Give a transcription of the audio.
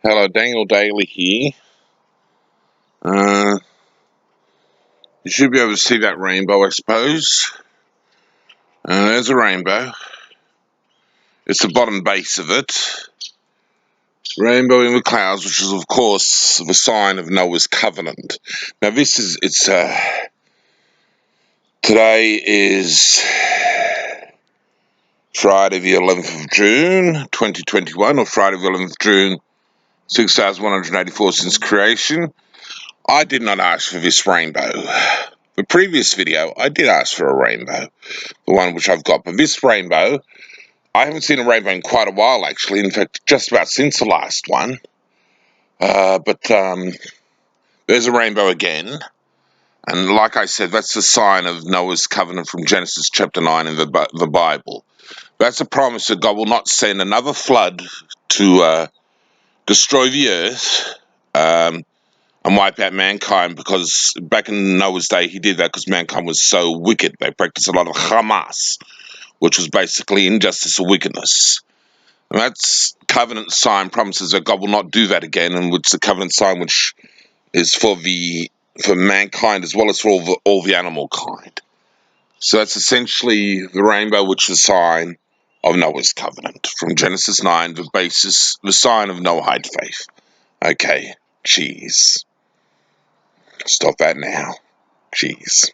Hello, Daniel Daly here. You should be able to see that rainbow, I suppose. There's a rainbow. It's the bottom base of it. Rainbow in the clouds, which is, of course, the sign of Noah's covenant. Now, today is Friday the 11th of June, 2021, or Friday the 11th of June, 6,184 since creation. I did not ask for this rainbow. The previous video, I did ask for a rainbow, the one which I've got. But this rainbow, I haven't seen a rainbow in quite a while, actually. In fact, just about since the last one. But there's a rainbow again. And like I said, that's the sign of Noah's covenant from Genesis chapter 9 in the Bible. That's a promise that God will not send another flood to destroy the earth and wipe out mankind, because back in Noah's day he did that because mankind was so wicked. They practiced a lot of Hamas, which was basically injustice or wickedness. And that's covenant sign promises that God will not do that again, and it's the covenant sign which is for mankind as well as for all the animal kind. So that's essentially the rainbow, which is a sign of Noah's covenant from Genesis 9, the sign of Noahide faith. Okay, cheese. Stop that now. Jeez.